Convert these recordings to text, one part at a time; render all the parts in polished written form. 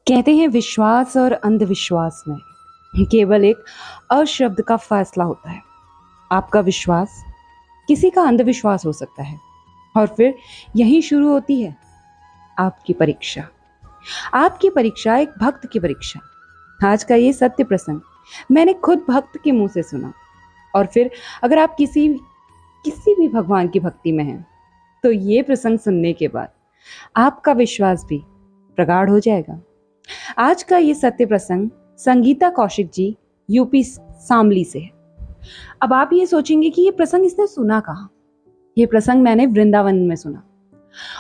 कहते हैं विश्वास और अंधविश्वास में केवल एक अशब्द का फैसला होता है। आपका विश्वास किसी का अंधविश्वास हो सकता है और फिर यहीं शुरू होती है आपकी परीक्षा। आपकी परीक्षा एक भक्त की परीक्षा। आज का ये सत्य प्रसंग मैंने खुद भक्त के मुंह से सुना। और फिर अगर आप किसी किसी भी भगवान की भक्ति में हैं तो ये प्रसंग सुनने के बाद आपका विश्वास भी प्रगाढ़ हो जाएगा। आज का ये सत्य प्रसंग संगीता कौशिक जी यूपी शामली से है। अब आप ये सोचेंगे कि ये प्रसंग इसने सुना कहाँ। ये प्रसंग मैंने वृंदावन में सुना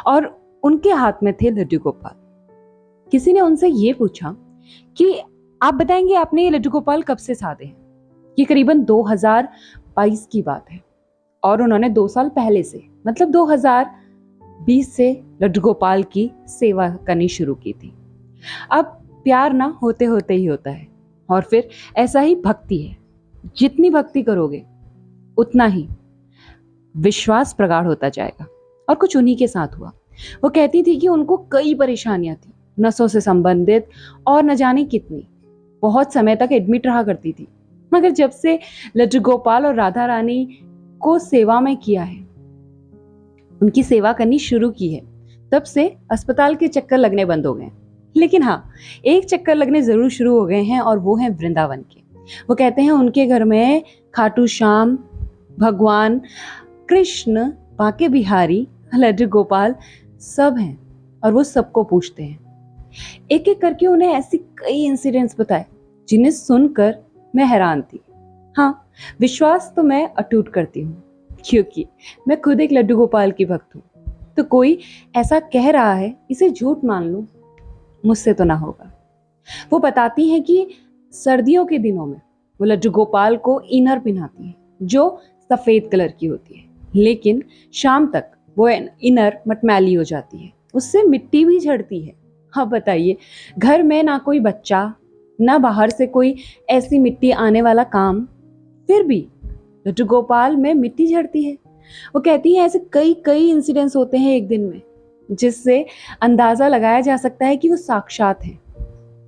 और उनके हाथ में थे लड्डू गोपाल। किसी ने उनसे ये पूछा कि आप बताएंगे आपने ये लड्डू गोपाल कब से साधे हैं। ये करीबन 2022 की बात है और उन्होंने 2 साल पहले से मतलब 2020 से लड्डू गोपाल की सेवा करनी शुरू की थी। अब प्यार ना होते होते ही होता है और फिर ऐसा ही भक्ति है। जितनी भक्ति करोगे उतना ही विश्वास प्रगाढ़ होता जाएगा। और कुछ उन्हीं के साथ हुआ। वो कहती थी कि उनको कई परेशानियां थी, नसों से संबंधित और न जाने कितनी। बहुत समय तक एडमिट रहा करती थी, मगर जब से लड्डू गोपाल और राधा रानी को सेवा में किया है, उनकी सेवा करनी शुरू की है, तब से अस्पताल के चक्कर लगने बंद हो गए। लेकिन हाँ, एक चक्कर लगने जरूर शुरू हो गए हैं और वो हैं वृंदावन के। वो कहते हैं उनके घर में खाटू श्याम, भगवान कृष्ण, बांके बिहारी, लड्डू गोपाल सब हैं और वो सबको पूछते हैं। एक एक करके उन्हें ऐसी कई इंसिडेंट्स बताए जिन्हें सुनकर मैं हैरान थी। हाँ, विश्वास तो मैं अटूट करती हूँ क्योंकि मैं खुद एक लड्डू गोपाल की भक्त हूँ। तो कोई ऐसा कह रहा है इसे झूठ मान लूं, मुझसे तो ना होगा। वो बताती हैं कि सर्दियों के दिनों में वो लड्डू गोपाल को इनर पहनाती हैं जो सफेद कलर की होती है, लेकिन शाम तक वो इनर मटमैली हो जाती है, उससे मिट्टी भी झड़ती है। हाँ बताइए, घर में ना कोई बच्चा ना बाहर से कोई ऐसी मिट्टी आने वाला काम, फिर भी लड्डू गोपाल में मिट्टी झड़ती है। वो कहती है ऐसे कई कई इंसिडेंट्स होते हैं एक दिन में जिससे अंदाजा लगाया जा सकता है कि वो साक्षात है।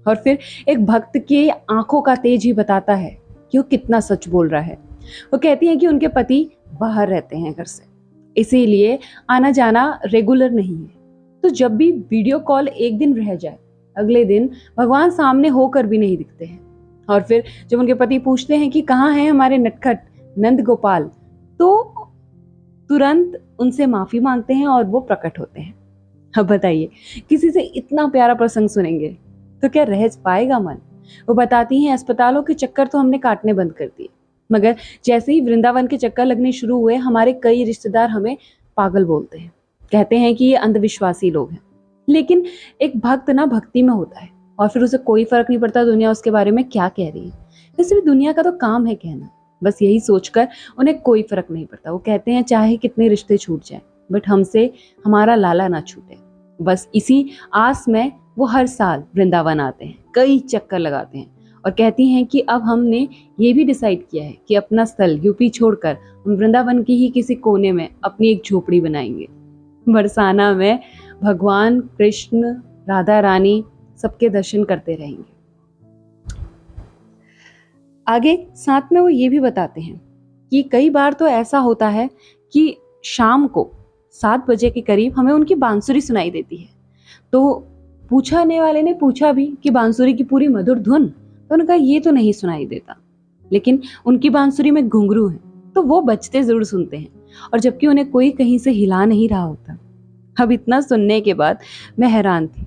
और फिर एक भक्त के आंखों का तेज ही बताता है कि वो कितना सच बोल रहा है। वो कहती हैं कि उनके पति बाहर रहते हैं घर से, इसीलिए आना जाना रेगुलर नहीं है। तो जब भी वीडियो कॉल एक दिन रह जाए, अगले दिन भगवान सामने होकर भी नहीं दिखते हैं। और फिर जब उनके पति पूछते हैं कि कहाँ है हमारे नटखट नंद गोपाल, तो तुरंत उनसे माफी मांगते हैं और वो प्रकट होते हैं। अब बताइए, किसी से इतना प्यारा प्रसंग सुनेंगे तो क्या रह पाएगा मन। वो बताती हैं अस्पतालों के चक्कर तो हमने काटने बंद कर दिए, मगर जैसे ही वृंदावन के चक्कर लगने शुरू हुए हमारे कई रिश्तेदार हमें पागल बोलते हैं, कहते हैं कि ये अंधविश्वासी लोग हैं। लेकिन एक भक्त ना भक्ति में होता है और फिर उसे कोई फर्क नहीं पड़ता दुनिया उसके बारे में क्या कह रही है। वैसे भी दुनिया का तो काम है कहना, बस यही सोचकर उन्हें कोई फर्क नहीं पड़ता। वो कहते हैं चाहे कितने रिश्ते छूट जाए बट हमसे हमारा लाला ना छूटे। बस इसी आस में वो हर साल वृंदावन आते हैं, कई चक्कर लगाते हैं और कहती हैं कि अब हमने ये भी डिसाइड किया है कि अपना स्थल यूपी छोड़कर हम वृंदावन के ही किसी कोने में अपनी एक झोपड़ी बनाएंगे। बरसाना में भगवान कृष्ण, राधा रानी सबके दर्शन करते रहेंगे। आगे साथ में वो ये भी बताते हैं कि कई बार तो ऐसा होता है कि शाम को 7 बजे के करीब हमें उनकी बांसुरी सुनाई देती है। तो पूछने वाले ने पूछा भी कि बांसुरी की पूरी मधुर धुन, तो उन्होंने कहा ये तो नहीं सुनाई देता, लेकिन उनकी बांसुरी में घुंघरू है तो वो बजते जरूर सुनते हैं, और जबकि उन्हें कोई कहीं से हिला नहीं रहा होता। अब इतना सुनने के बाद मैं हैरान थी,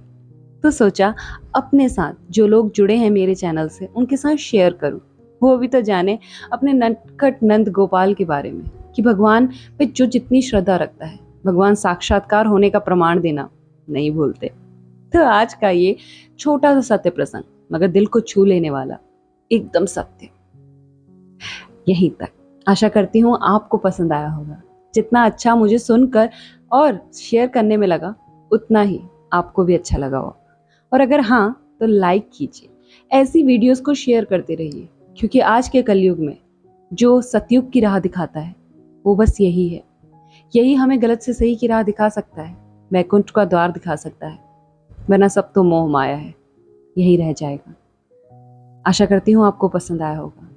तो सोचा अपने साथ जो लोग जुड़े हैं मेरे चैनल से उनके साथ शेयर करूं, वो भी तो जाने अपने नटखट नंद गोपाल के बारे में कि भगवान पे जो जितनी श्रद्धा रखता है भगवान साक्षात्कार होने का प्रमाण देना नहीं भूलते। तो आज का ये छोटा सा सत्य प्रसंग मगर दिल को छू लेने वाला, एकदम सत्य। यहीं तक। आशा करती हूँ आपको पसंद आया होगा। जितना अच्छा मुझे सुनकर और शेयर करने में लगा उतना ही आपको भी अच्छा लगा हो। और अगर हाँ तो लाइक कीजिए, ऐसी वीडियोस को शेयर करते रहिए, क्योंकि आज के कलयुग में जो सतयुग की राह दिखाता है वो बस यही है। यही हमें गलत से सही की राह दिखा सकता है, वैकुंठ का द्वार दिखा सकता है, वरना सब तो मोह माया है। यही रह जाएगा। आशा करती हूँ आपको पसंद आया होगा।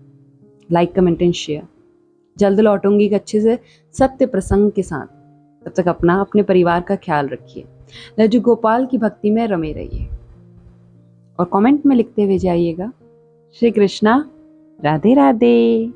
Like, comment and share. जल्द लौटूंगी एक अच्छे से सत्य प्रसंग के साथ। तब तक अपना, अपने परिवार का ख्याल रखिए। लज्जू गोपाल की भक्ति में रमे रहिए और कमेंट में लिखते हुए जाइएगा, श्री कृष्णा, राधे राधे।